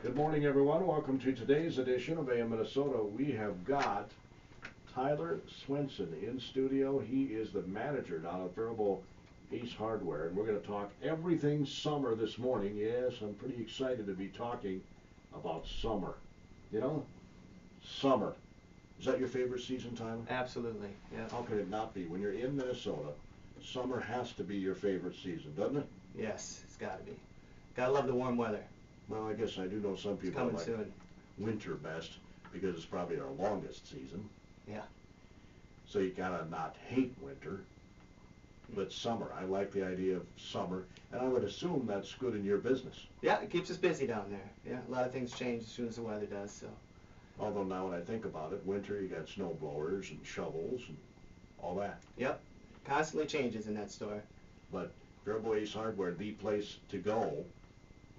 Good morning, everyone. Welcome to today's edition of AM Minnesota. We have got Tyler Swenson in studio. He is the manager down at Faribault Ace Hardware, and we're going to talk everything summer this morning. Yes, I'm pretty excited to be talking about summer. You know, summer. Is that your favorite season, Tyler? Absolutely, yeah. How could it not be? When you're in Minnesota, summer has to be your favorite season, doesn't it? Yes, it's got to be. Gotta love the warm weather. Well, I guess I do know some people coming like soon. winter best because it's probably our longest season. Yeah. So you gotta not hate winter, but summer. I like the idea of summer, and I would assume that's good in your business. Yeah, it keeps us busy down there. Yeah, a lot of things change as soon as the weather does. So. Although now when I think about it, winter you got snow blowers and shovels and all that. Yep, constantly changes in that store. But Faribault Ace Hardware, the place to go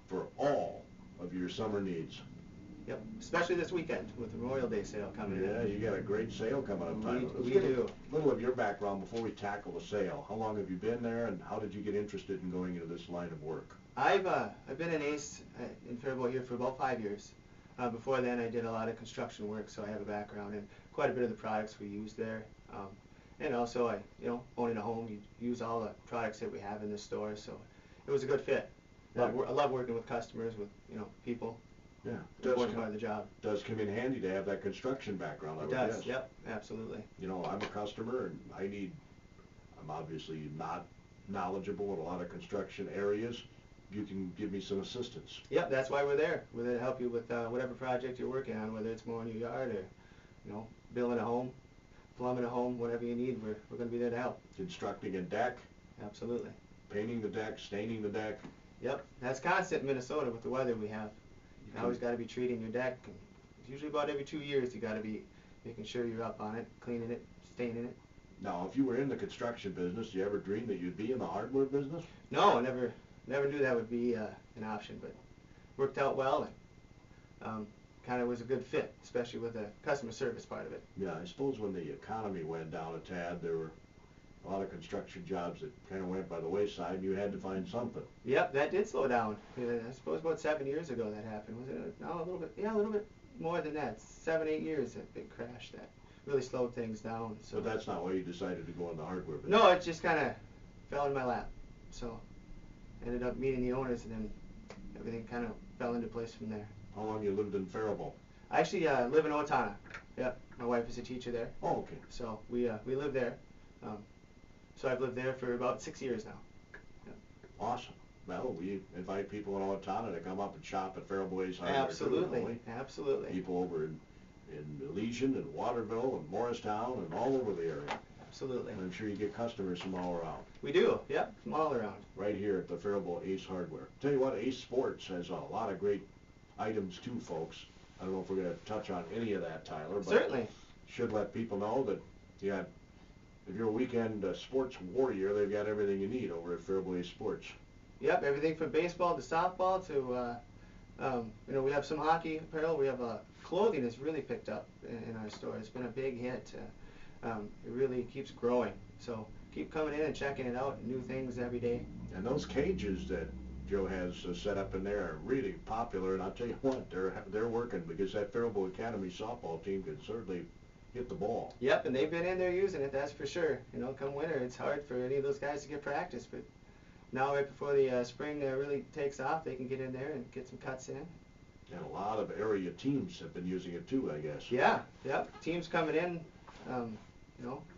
for all of your summer needs. Yep, especially this weekend with the Memorial Day sale coming in. Yeah, you got a great sale coming up, Tyler. We do. A little of your background before we tackle the sale. How long have you been there, and how did you get interested in going into this line of work? I've been an ace in Faribault here for about 5 years. Before then, I did a lot of construction work, so I have a background in quite a bit of the products we use there. And also, owning a home, you use all the products that we have in the store, so it was a good fit. I love working with customers, with people. Yeah, Important part of the job. Does come in handy to have that construction background. It does. Yep, absolutely. You know, I'm a customer, and I'm obviously not knowledgeable in a lot of construction areas. You can give me some assistance. Yep, that's why we're there. We're there to help you with whatever project you're working on, whether it's mowing your yard or, building a home, plumbing a home, whatever you need. We're going to be there to help. Constructing a deck. Absolutely. Painting the deck, staining the deck. Yep, that's constant in Minnesota with the weather we have. You always got to be treating your deck. And it's usually about every 2 years you got to be making sure you're up on it, cleaning it, staining it. Now, if you were in the construction business, do you ever dream that you'd be in the hardware business? No, I never knew that would be an option, but worked out well and kind of was a good fit, especially with the customer service part of it. Yeah, I suppose when the economy went down a tad, there were a lot of construction jobs that kind of went by the wayside, and you had to find something. Yep, that did slow down. I suppose about 7 years ago that happened. Was it? No, a little bit. Yeah, a little bit more than that. 7, 8 years, that big crash that really slowed things down. So. But that's not why you decided to go in the hardware business. No, it just kind of fell in my lap. So ended up meeting the owners, and then everything kind of fell into place from there. How long you lived in Faribault? I actually live in Owatonna. Yep, my wife is a teacher there. Oh, okay. So we live there. So I've lived there for about 6 years now. Yep. Awesome. Well, we invite people in Owatonna to come up and shop at Faribault Ace Hardware. Absolutely, absolutely. People over in Elysian and Waterville and Morristown and all over the area. Absolutely. And I'm sure you get customers from all around. We do, yep, from all around. Right here at the Faribault Ace Hardware. Tell you what, Ace Sports has a lot of great items too, folks. I don't know if we're going to touch on any of that, Tyler, but certainly should let people know that if you're a weekend sports warrior, they've got everything you need over at Faribault Ace Sports. Yep, everything from baseball to softball to, we have some hockey apparel. We have clothing has really picked up in our store. It's been a big hit. It really keeps growing. So keep coming in and checking it out. New things every day. And those cages that Joe has set up in there are really popular. And I'll tell you what, they're working because that Faribault Academy softball team can certainly hit the ball. Yep, and they've been in there using it. That's for sure. Come winter, it's hard for any of those guys to get practice, but now right before the spring really takes off, they can get in there and get some cuts in. And a lot of area teams have been using it too, I guess. Yeah, yep. Teams coming in,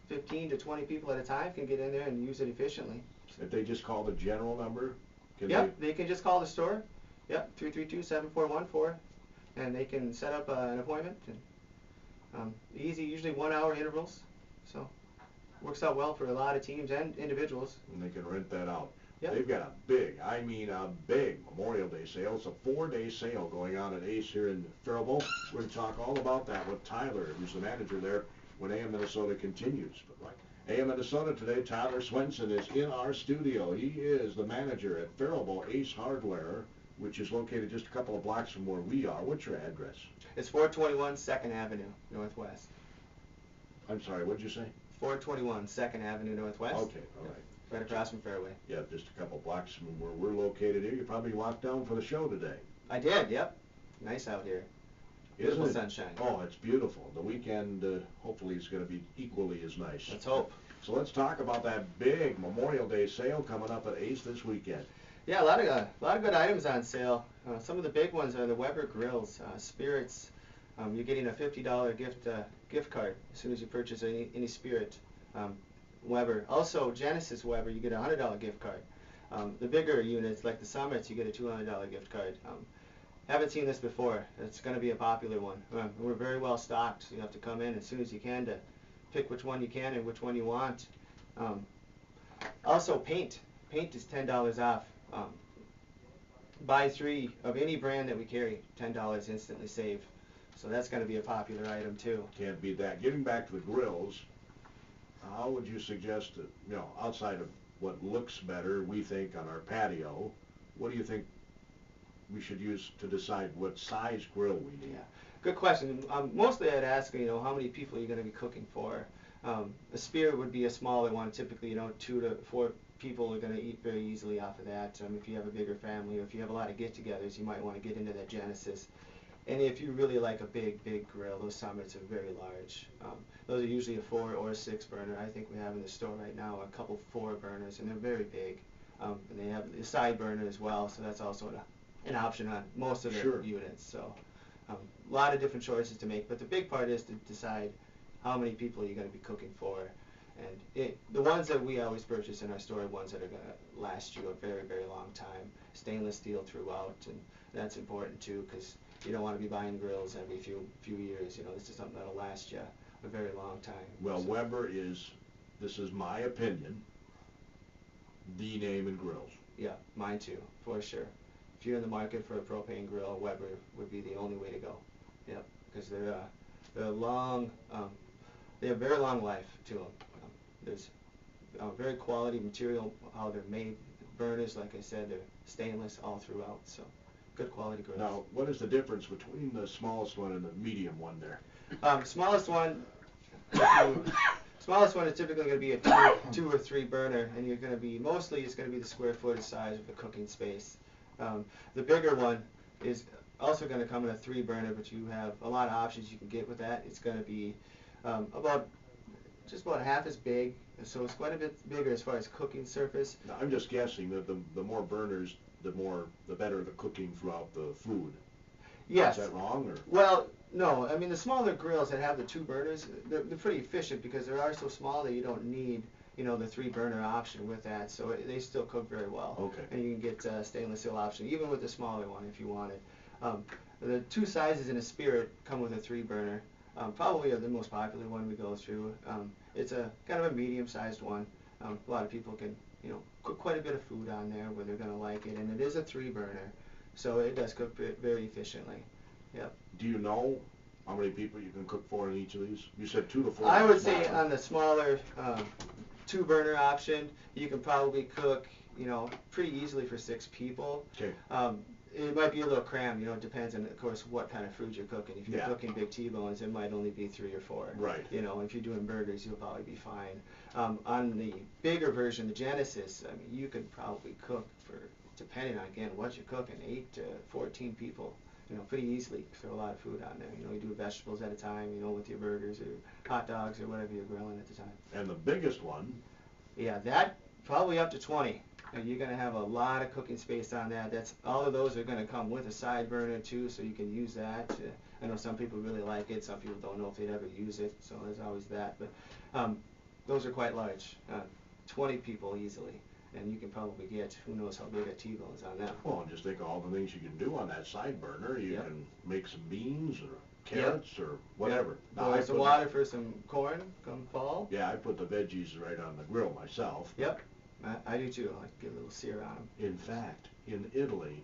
15 to 20 people at a time can get in there and use it efficiently. If they just call the general number, they can just call the store. Yep, 332-7414, and they can set up an appointment. And easy, usually 1 hour intervals, so works out well for a lot of teams and individuals. And they can rent that out. Yep. They've got a big Memorial Day sale. It's a 4-day sale going on at Ace here in Faribault. We're going to talk all about that with Tyler, who's the manager there, when AM Minnesota continues. But like AM Minnesota today, Tyler Swenson is in our studio. He is the manager at Faribault Ace Hardware, which is located just a couple of blocks from where we are. What's your address? It's 421 2nd Avenue, Northwest. I'm sorry, what'd you say? 421 2nd Avenue, Northwest. Okay, all right. Right across from Fairway. Yeah, just a couple blocks from where we're located here. You probably walked down for the show today. I did, yep. nice out here. Isn't Beautiful it? sunshine. Oh, it's beautiful. The weekend hopefully is going to be equally as nice. Let's hope. So let's talk about that big Memorial Day sale coming up at Ace this weekend. Yeah, a lot of good items on sale. Some of the big ones are the Weber grills, spirits. You're getting a $50 gift card as soon as you purchase any spirit. Weber. Also, Genesis Weber, you get a $100 gift card. The bigger units, like the Summits, you get a $200 gift card. Haven't seen this before. It's going to be a popular one. We're very well stocked, so you have to come in as soon as you can to pick which one you can and which one you want. Also, paint. Paint is $10 off. Buy 3 of any brand that we carry, $10 instantly save. So that's going to be a popular item too. Can't beat that. Getting back to the grills, how would you suggest that, you know, outside of what looks better, we think, on our patio, what do you think we should use to decide what size grill we need? Yeah, good question. Mostly I'd ask, you know, how many people are you going to be cooking for? A spirit would be a smaller one. Typically, you know, 2 to 4 people are going to eat very easily off of that. If you have a bigger family or if you have a lot of get-togethers, you might want to get into that Genesis. And if you really like a big grill, those Summits are very large. Those are usually a 4 or 6 burner. I think we have in the store right now a couple 4 burners, and they're very big. And they have the side burner as well, so that's also an option on most of the Sure. units. So a lot of different choices to make, but the big part is to decide how many people you're going to be cooking for. And the ones that we always purchase in our store are ones that are going to last you a very, very long time. Stainless steel throughout, and that's important too, because you don't want to be buying grills every few years. You know, this is something that'll last you a very long time. Well, So, Weber is, this is my opinion, the name in grills. yeah, mine too, for sure. If you're in the market for a propane grill, Weber would be the only way to go. Yep, because they're long. They have very long life to them. There's very quality material how they're made. Burners, like I said, they're stainless all throughout. So good quality grills. Now, what is the difference between the smallest one and the medium one there? Smallest one is typically going to be a 2 or 3 burner, and you're going to be mostly it's going to be the square footage size of the cooking space. The bigger one is also going to come in a 3 burner, but you have a lot of options you can get with that. It's going to be just about half as big, so it's quite a bit bigger as far as cooking surface. Now, I'm just guessing that the more burners, the better the cooking throughout the food. Yes. Is that wrong, or? Well, no. I mean, the smaller grills that have the 2 burners, they're pretty efficient because they are so small that you don't need, you know, the 3 burner option with that. So they still cook very well. Okay. And you can get stainless steel option even with the smaller one if you want it. The 2 sizes in a spirit come with a 3 burner. Probably the most popular one we go through. It's a kind of a medium-sized one. A lot of people can, you know, cook quite a bit of food on there where they're going to like it, and it is a 3 burner, so it does cook very efficiently. Yep. Do you know how many people you can cook for in each of these? You said 2 to 4. I would say on the smaller 2 burner option, you can probably cook, you know, pretty easily for 6 people. Okay. It might be a little crammed, you know, it depends on, of course, what kind of food you're cooking. If you're cooking big T-bones, it might only be 3 or 4. Right. You know, if you're doing burgers, you'll probably be fine. On the bigger version, the Genesis, I mean, you could probably cook for, depending on, again, what you're cooking, 8 to 14 people, you know, pretty easily. Throw a lot of food on there. You know, you do vegetables at a time, you know, with your burgers or hot dogs or whatever you're grilling at the time. And the biggest one? Yeah, that probably up to 20. And you're going to have a lot of cooking space on that. All of those are going to come with a side burner too, so you can use that. I know some people really like it. Some people don't know if they'd ever use it, so there's always that. But those are quite large, 20 people easily, and you can probably get who knows how big a T-bone is on them. Well, just think of all the things you can do on that side burner. You Yep. can make some beans or carrots or whatever. Yep. Now, Or some water for some corn come fall. Yeah, I put the veggies right on the grill myself. Yep. I do too. I like to get a little sear on them. In fact, in Italy,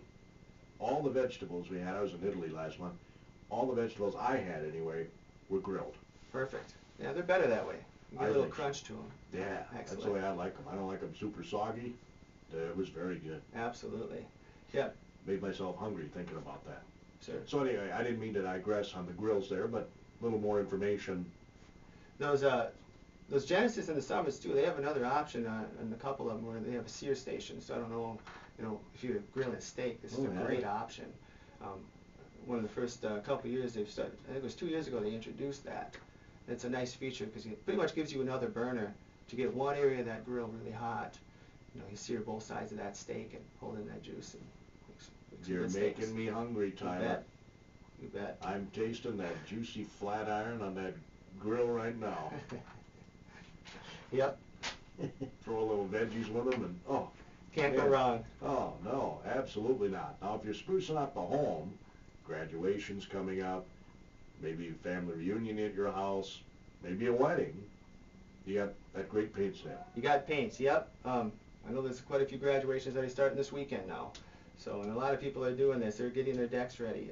all the vegetables we had, I was in Italy last month, all the vegetables I had anyway were grilled. Perfect. Yeah, they're better that way. You get a little crunch to them. Yeah, Excellent. that's the way I like them. I don't like them super soggy. It was very good. Absolutely. Yep. Made myself hungry thinking about that. Sure. So anyway, I didn't mean to digress on the grills there, but a little more information. Those Genesis and the Summits too, they have another option on a couple of them where they have a sear station. So I don't know, you know, if you're grilling steak, this is a great option. one of the first couple years they've started. I think it was 2 years ago they introduced that. It's a nice feature because it pretty much gives you another burner to get one area of that grill really hot. You know, you sear both sides of that steak and hold in that juice and makes You're good steaks. making me hungry, Tyler. You bet. You bet. I'm tasting that juicy flat iron on that grill right now. Yep. Throw a little veggies with them and, oh. Can't go wrong. Oh, no, absolutely not. Now, if you're sprucing up the home, graduation's coming up, maybe a family reunion at your house, maybe a wedding, you got that great paint sale. You got paints, yep. I know there's quite a few graduations already starting this weekend now. So, and a lot of people are doing this. They're getting their decks ready.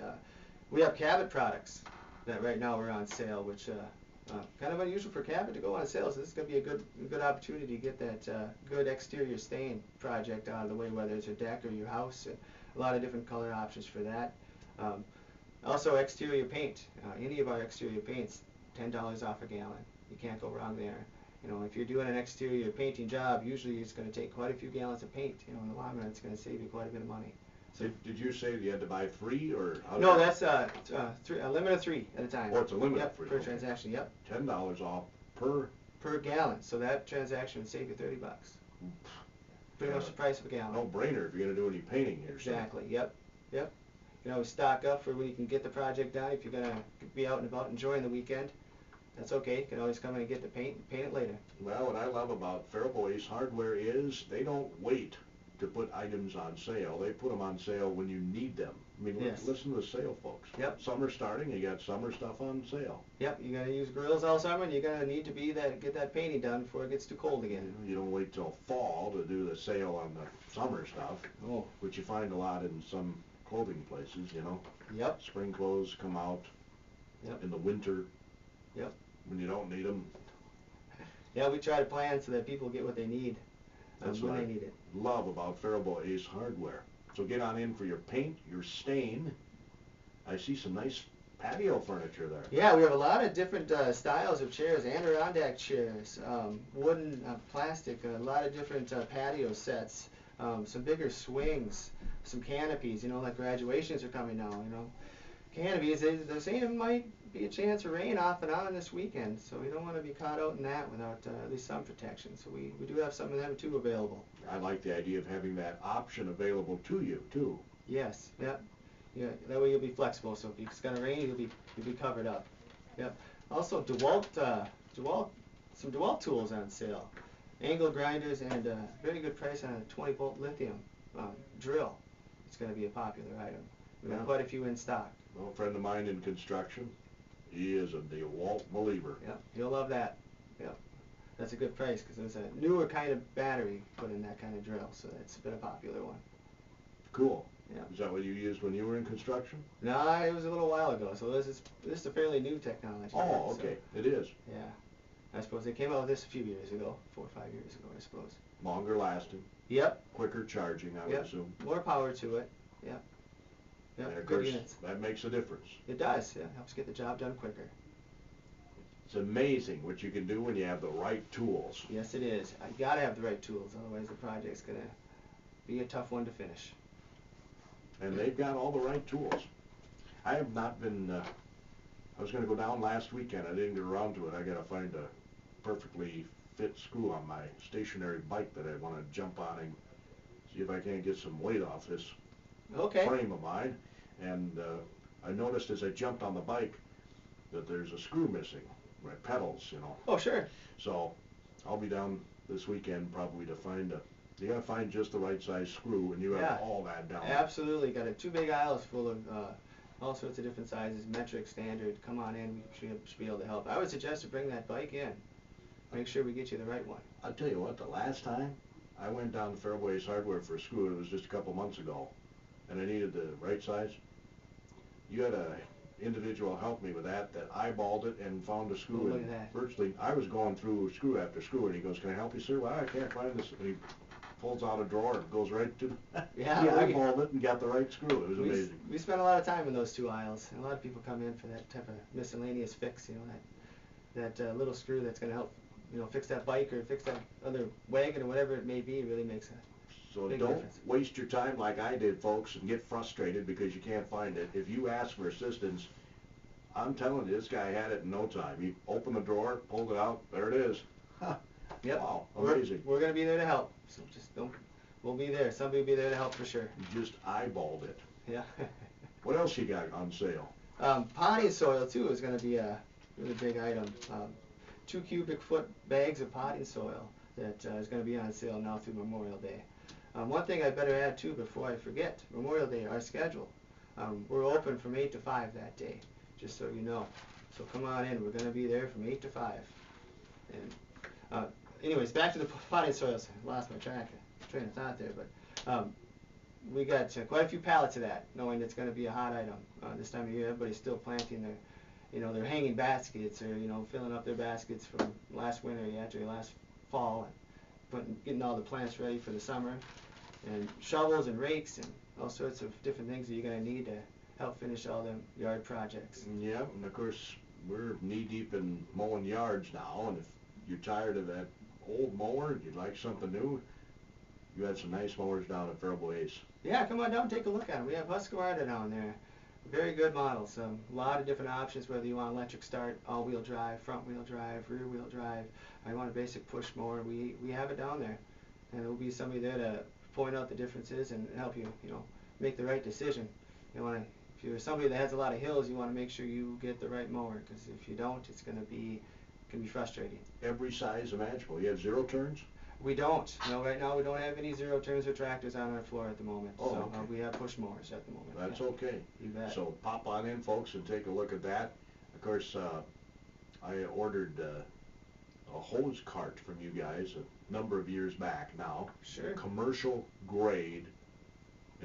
We have Cabot products that right now are on sale, which kind of unusual for Cabot to go on sale. So this is going to be a good opportunity to get that good exterior stain project out of the way, whether it's your deck or your house. And a lot of different color options for that. Also, exterior paint. Any of our exterior paints, $10 off a gallon. You can't go wrong there. You know, if you're doing an exterior painting job, usually it's going to take quite a few gallons of paint. You know, in the long run, it's going to save you quite a bit of money. So did you say you had to buy 3 or how? No, that's a limit of 3 at a time. Oh, it's a limit yep, of 3. per okay. transaction. Yep. $10 off per gallon. So that transaction would save you $30. Pretty much the price of a gallon. No brainer if you're going to do any painting here. Exactly. Yep. Yep. You know, stock up for when you can get the project done. If you're going to be out and about enjoying the weekend, that's okay. You can always come in and get the paint and paint it later. Well, what I love about Faribault Ace Hardware is they don't wait to put items on sale. They put them on sale when you need them. I mean, yes. Listen to the sale, folks. Yep. Summer's starting. You got summer stuff on sale. Yep. You're going to use grills all summer, and you're going to need to get that painting done before it gets too cold again. You don't wait till fall to do the sale on the summer stuff, Oh. which you find a lot in some clothing places, you know. Yep. Spring clothes come out Yep. in the winter. Yep. When you don't need them. Yeah, we try to plan so that people get what they need That's when what they I need it. love about Faribault Ace Hardware. So get on in for your paint, your stain. I see some nice patio furniture there. Yeah, we have a lot of different styles of chairs, Adirondack chairs, wooden, plastic, a lot of different patio sets, some bigger swings, some canopies, you know, like graduations are coming now, you know. Canopies, they're saying it might be a chance of rain off and on this weekend, so we don't want to be caught out in that without at least some protection. So we do have some of them too available. I like the idea of having that option available to you too. Yes, yep. Yeah, that way you'll be flexible. So if it's gonna rain, you'll be covered up. Yep. Also, some DeWalt tools on sale. Angle grinders and very good price on a 20-volt lithium drill. It's gonna be a popular item. We have quite a few in stock. Well, a friend of mine in construction, he is a DeWalt believer. Yep, you'll love that. Yep. That's a good price because there's a newer kind of battery put in that kind of drill, so that's been a popular one. Cool. Yeah. Is that what you used when you were in construction? No, it was a little while ago, so this is a fairly new technology. Oh, okay. So, it is. yeah. I suppose they came out with this a few years ago, 4 or 5 years ago, I suppose. Longer lasting. Yep. Quicker charging, I would assume. More power to it. Yep. Yep. And of Good course, units. that makes a difference. It does. Yeah. Helps get the job done quicker. It's amazing what you can do when you have the right tools. Yes, it is. You gotta have the right tools, otherwise the project's gonna be a tough one to finish. And they've got all the right tools. I have not been, I was going to go down last weekend. I didn't get around to it. I got to find a perfectly fit screw on my stationary bike that I want to jump on and see if I can't get some weight off this frame of mine. And I noticed as I jumped on the bike that there's a screw missing, my pedals, you know. Oh, sure. So I'll be down this weekend probably to find you got to find just the right size screw, and you have all that down. Absolutely. Got 2 big aisles full of all sorts of different sizes, metric, standard. Come on in. We should be able to help. I would suggest to bring that bike in. Make sure we get you the right one. I'll tell you what, the last time I went down to Faribault Ace Hardware for a screw, it was just a couple months ago, and I needed the right size. You had a individual help me with that eyeballed it and found a screw. Look at that. Virtually, I was going through screw after screw, and he goes, "Can I help you, sir?" "Well, I can't find this." And he pulls out a drawer and goes right to. Yeah, he eyeballed it and got the right screw. It was amazing. We spent a lot of time in those 2 aisles, and a lot of people come in for that type of miscellaneous fix. You know, that little screw that's going to help, you know, fix that bike or fix that other wagon or whatever it may be. It really makes So Big don't difference. waste your time like I did, folks, and get frustrated because you can't find it. If you ask for assistance, I'm telling you, this guy had it in no time. He opened the drawer, pulled it out, there it is. Huh. Yep. Wow, amazing. We're going to be there to help. So just don't. We'll be there. Somebody will be there to help for sure. You just eyeballed it. Yeah. What else you got on sale? Potting soil too is going to be a really big item. 2 cubic foot bags of potting soil that is going to be on sale now through Memorial Day. One thing I better add too before I forget, Memorial Day, our schedule. We're open from 8 to 5 that day, just so you know. So come on in, we're going to be there from 8 to 5. And anyways, back to the potting soils. I lost my train of thought there, but we got quite a few pallets of that, knowing it's going to be a hot item this time of year. Everybody's still planting their hanging baskets, or filling up their baskets from last winter, actually last fall, and getting all the plants ready for the summer, and shovels and rakes and all sorts of different things that you're going to need to help finish all them yard projects. Yeah, and of course we're knee deep in mowing yards now, and if you're tired of that old mower and you'd like something new, you had some nice mowers down at Faribault Ace. Yeah, come on down and take a look at them. We have Husqvarna down there. Very good models. A lot of different options, whether you want electric start, all-wheel drive, front-wheel drive, rear-wheel drive, or you want a basic push mower. We have it down there. And there will be somebody there to point out the differences and help you, make the right decision. If you're somebody that has a lot of hills, you want to make sure you get the right mower, because if you don't, it's going to be frustrating. Every size imaginable. You have 0 turns? We don't. Right now we don't have any 0 turns or tractors on our floor at the moment. Oh, so okay. We have push mowers at the moment. That's yeah. okay. You bet. So pop on in, folks, and take a look at that. Of course, I ordered a hose cart from you guys a number of years back now. Sure. Commercial grade.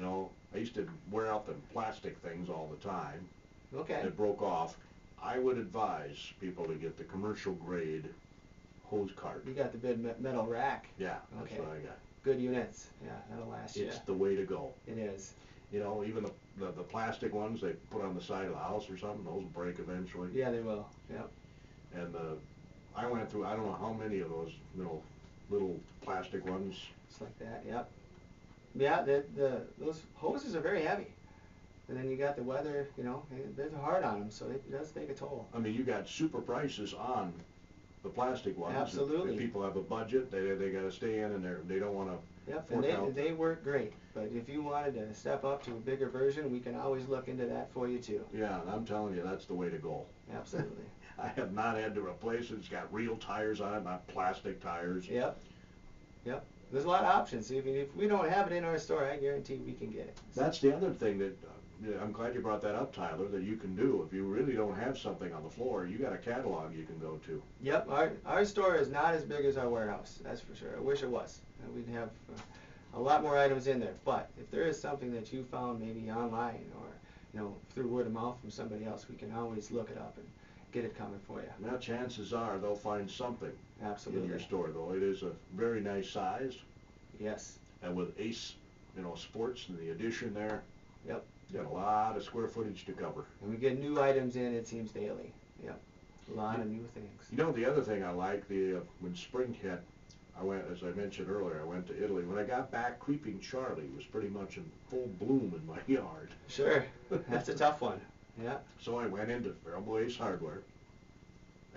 I used to wear out the plastic things all the time. Okay. It broke off. I would advise people to get the commercial grade hose cart. You got the big metal rack. Yeah, that's Okay. what I got. Good units. Yeah, that'll last you. It's the way to go. It is. Even the plastic ones they put on the side of the house or something, those will break eventually. Yeah, they will. Yep. And I went through, I don't know how many of those, little plastic ones. Just like that. Yep. Yeah, those hoses are very heavy. And then you got the weather, they're hard on them, so it does take a toll. I mean, you got super prices on the plastic ones. Absolutely. If people have a budget, they got to stay in, and they don't want to. Yep, and they work great. But if you wanted to step up to a bigger version, we can always look into that for you too. Yeah, and I'm telling you, that's the way to go. Absolutely. I have not had to replace it. It's got real tires on it, not plastic tires. Yep. Yep. There's a lot of options. If we don't have it in our store, I guarantee we can get it. So. That's the other thing that I'm glad you brought that up, Tyler, that you can do. If you really don't have something on the floor, you got a catalog you can go to. Yep. Our store is not as big as our warehouse. That's for sure. I wish it was. We'd have a lot more items in there. But if there is something that you found maybe online or through word of mouth from somebody else, we can always look it up and get it coming for you. Now, chances are they'll find something. Absolutely. In your store, though. It is a very nice size. Yes. And with Ace, Sports and the addition there. Yep. Got a lot of square footage to cover. And we get new items in, it seems, daily. Yep. A lot of new things. The other thing I like, when spring hit, I went, as I mentioned earlier, I went to Italy. When I got back, Creeping Charlie was pretty much in full bloom in my yard. Sure. That's a tough one. Yeah. So I went into Faribault Ace Hardware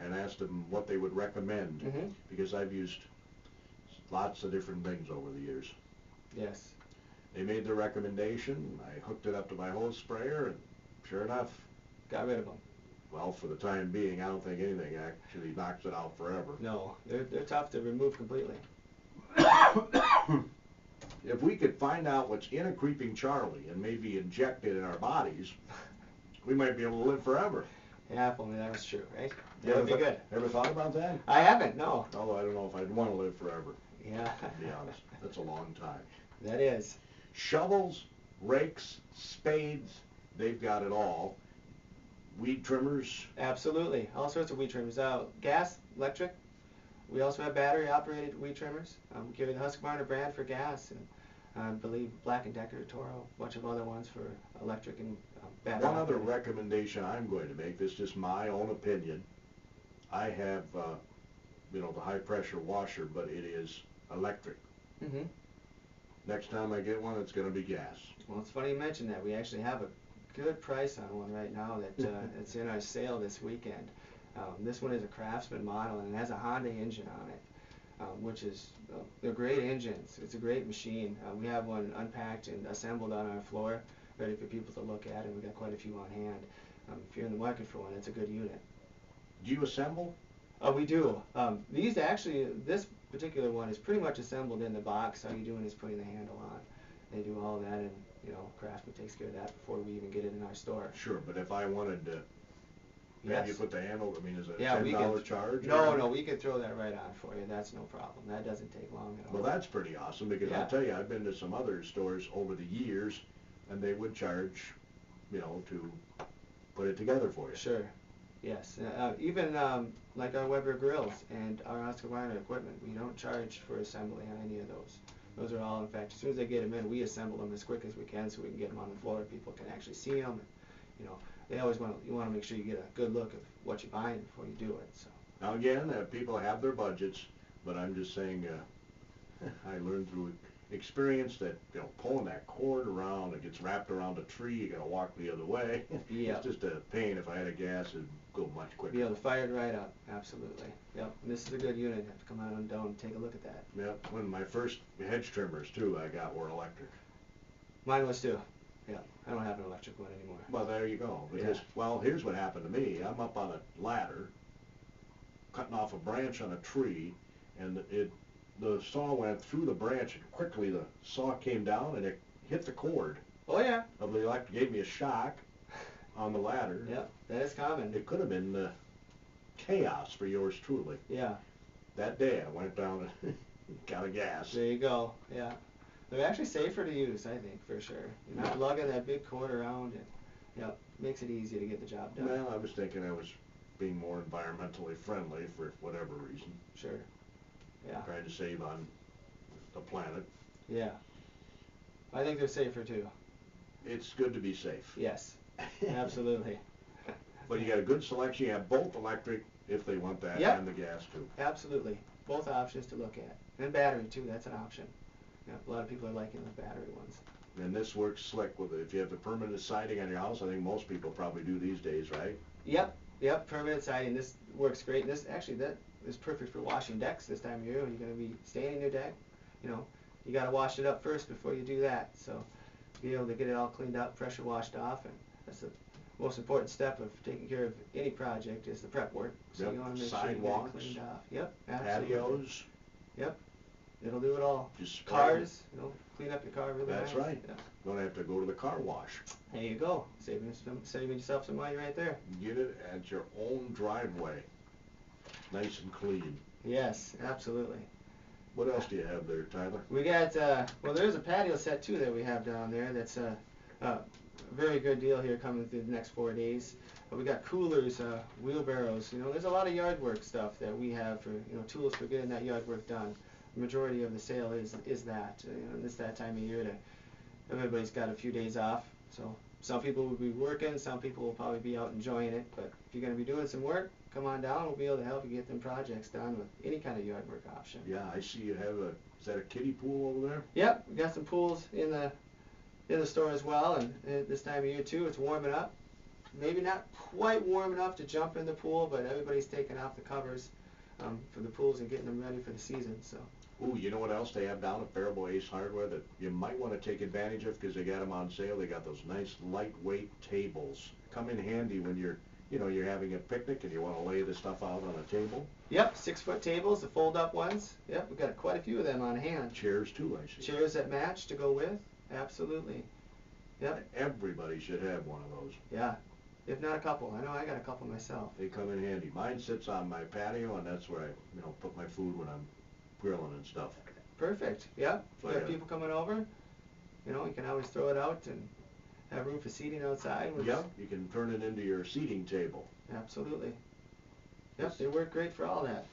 and asked them what they would recommend, because I've used lots of different things over the years. Yes. They made their recommendation. I hooked it up to my hose sprayer, and sure enough, got rid of them. Well, for the time being, I don't think anything actually knocks it out forever. No, they're tough to remove completely. If we could find out what's in a Creeping Charlie and maybe inject it in our bodies, we might be able to live forever. Yeah, if only that was true, right? That would be good. Ever thought about that? I haven't, no. Although I don't know if I'd want to live forever. Yeah. To be honest, that's a long time. That is. Shovels, rakes, spades, they've got it all. Weed trimmers. Absolutely. All sorts of weed trimmers. Gas, electric. We also have battery-operated weed trimmers. We carry the Husqvarna brand for gas, and I believe Black & Decker, Toro, a bunch of other ones for electric and battery. One other recommendation I'm going to make, this is just my own opinion. I have, the high-pressure washer, but it is electric. Next time I get one, it's gonna be gas. Well, it's funny you mention that. We actually have a good price on one right now that it's in our sale this weekend. This one is a Craftsman model and it has a Honda engine on it, which is they're great engines. It's a great machine. We have one unpacked and assembled on our floor, ready for people to look at, and we got quite a few on hand. If you're in the market for one, it's a good unit. Do you assemble? We do. These actually, this particular one is pretty much assembled in the box. All you're doing is putting the handle on. They do all that, and Craftsman takes care of that before we even get it in our store. Sure, but if I wanted to have you put the handle, I mean, is it a $10 charge? No, we could throw that right on for you. That's no problem. That doesn't take long at all. Well, that's pretty awesome, because I'll tell you, I've been to some other stores over the years, and they would charge, to put it together for you. Sure. Yes. Even like our Weber grills and our Oscar Weiner equipment, we don't charge for assembly on any of those. Those are all, in fact, as soon as they get them in, we assemble them as quick as we can so we can get them on the floor. People can actually see them. And, they always you want to make sure you get a good look at what you're buying before you do it. So. Now again, people have their budgets, but I'm just saying, I learned through experience that pulling that cord around, it gets wrapped around a tree, you gotta walk the other way. Yep. It's just a pain. If I had a gas, it'd go much quicker. Be able to fire it right up, absolutely. Yep, and this is a good unit. You have to come out and down and take a look at that. Yep, one of my first hedge trimmers too I got were electric. Mine was too. Yeah, I don't have an electric one anymore. Well, there you go. Because, well, here's what happened to me. I'm up on a ladder, cutting off a branch on a tree, and the saw went through the branch, and quickly the saw came down and it hit the cord. Oh yeah. Of the electric, gave me a shock on the ladder. Yep, that is common. It could have been chaos for yours truly. Yeah. That day I went down and got a gas. There you go. Yeah. They're actually safer to use, I think, for sure. You're not lugging that big cord around, and makes it easier to get the job done. Well, I was thinking I was being more environmentally friendly for whatever reason. Sure. Yeah. Trying to save on the planet. Yeah. I think they're safer too. It's good to be safe. Yes. Absolutely. But you got a good selection. You have both electric if they want that, and the gas too. Absolutely. Both options to look at. And battery too, that's an option. Yeah, a lot of people are liking the battery ones. And this works slick with it. If you have the permanent siding on your house, I think most people probably do these days, right? Yep, permanent siding. This works great. This actually, that is perfect for washing decks this time of year. When you're going to be staining your deck, you got to wash it up first before you do that. So be able to get it all cleaned up, pressure washed off, and that's the most important step of taking care of any project is the prep work. So you want to make sure you get it cleaned off. Yep, absolutely. Patios. Yep. It'll do it all. Just cars, clean up your car really nice. That's right. Yeah. Don't have to go to the car wash. There you go. Saving yourself some money right there. Get it at your own driveway. Nice and clean. Yes, absolutely. What else do you have there, Tyler? We got, well, there's a patio set too that we have down there that's a very good deal here coming through the next 4 days. We got coolers, wheelbarrows. There's a lot of yard work stuff that we have for, tools for getting that yard work done. The majority of the sale is that. It's that time of year everybody's got a few days off. So some people will be working, some people will probably be out enjoying it. But if you're going to be doing some work, come on down. We'll be able to help you get them projects done with any kind of yard work option. Yeah, I see you have is that a kiddie pool over there? Yep, we got some pools in the store as well. And this time of year too, it's warming up. Maybe not quite warm enough to jump in the pool, but everybody's taking off the covers for the pools and getting them ready for the season. So. Ooh, you know what else they have down at Faribault Ace Hardware that you might want to take advantage of because they got them on sale? They got those nice lightweight tables. Come in handy when you're having a picnic and you want to lay the stuff out on a table. Yep, 6-foot tables, the fold-up ones. Yep, we've got quite a few of them on hand. Chairs too, I see. Chairs that match to go with. Absolutely. Yep. Everybody should have one of those. Yeah. If not a couple. I know I got a couple myself. They come in handy. Mine sits on my patio, and that's where I put my food when I'm grilling and stuff. Perfect. Yeah. If you have people coming over, you can always throw it out and have room for seating outside. Yep. You can turn it into your seating table. Absolutely. Yep. They work great for all that.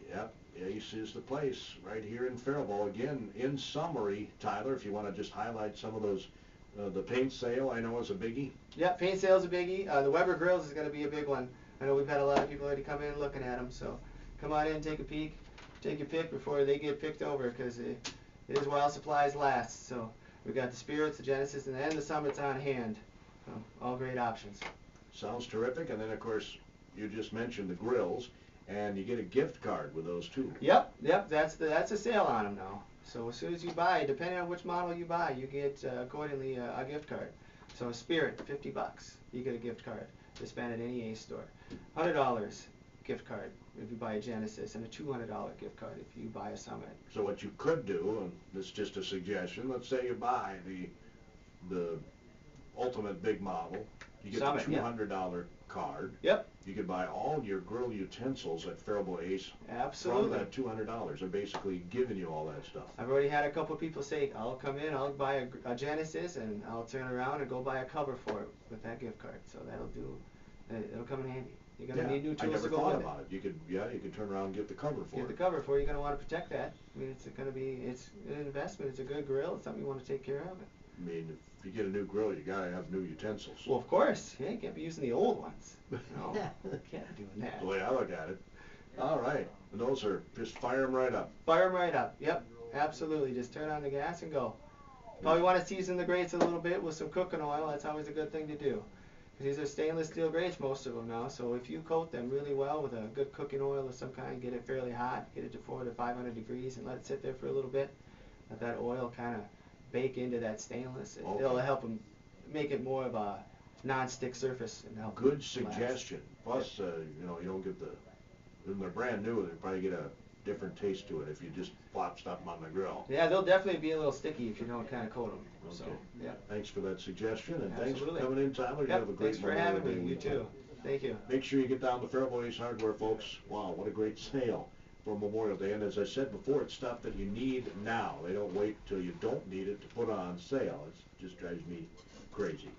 Yep. Ace is the place right here in Faribault. Again, in summary, Tyler, if you want to just highlight some of those, the paint sale I know is a biggie. Yep, paint sale's a biggie. The Weber grills is going to be a big one. I know we've had a lot of people already come in looking at them, so come on in, take a peek, take your pick before they get picked over, because it is while supplies last. So we got the Spirits, the Genesis, and then the Summits on hand. So all great options. Sounds terrific. And then, of course, you just mentioned the grills, and you get a gift card with those too. Yep, that's a sale on them now. So as soon as you buy, depending on which model you buy, you get accordingly a gift card. So a Spirit, $50, you get a gift card to spend at any Ace store. $100 gift card if you buy a Genesis, and a $200 gift card if you buy a Summit. So what you could do, and this is just a suggestion, let's say you buy the ultimate big model, you get Summit, the $200 card. Yep. You could buy all your grill utensils at Faribault Ace Absolutely. from that $200. They're basically giving you all that stuff. I've already had a couple people say, I'll come in, I'll buy a Genesis, and I'll turn around and go buy a cover for it with that gift card. So it'll come in handy. You're going to need new tools to go with it. I never thought about it. You could turn around and get the cover for it. Get the cover for it. You're going to want to protect that. I mean, it's an investment. It's a good grill. It's something you want to take care of. I mean, if you get a new grill, you got to have new utensils. Well, of course. Yeah, you can't be using the old ones. No, can't be doing that. The way I look at it. All right. And those are, just fire them right up. Fire them right up. Yep, absolutely. Just turn on the gas and go. Probably want to season the grates a little bit with some cooking oil. That's always a good thing to do. These are stainless steel grates, most of them now, so if you coat them really well with a good cooking oil of some kind, get it fairly hot, get it to 400 to 500 degrees, and let it sit there for a little bit, let that oil kind of bake into that stainless. It'll help them make it more of a non-stick surface. And help good suggestion. Plus, you know, you don't get when they're brand new, they probably get a different taste to it if you just plop stuff on the grill. Yeah, they'll definitely be a little sticky if you don't kind of coat them. Okay. So, yeah. Thanks for that suggestion, and Absolutely. thanks for coming in, Tyler. You have a great Thanks for Memorial having Day me. You weekend. too. Thank you. Make sure you get down to Faribault Ace Hardware, folks. Wow, what a great sale for Memorial Day. And as I said before, it's stuff that you need now. They don't wait till you don't need it to put on sale. It just drives me crazy.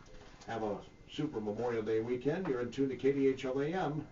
Have a super Memorial Day weekend. You're in tune to KDHL AM.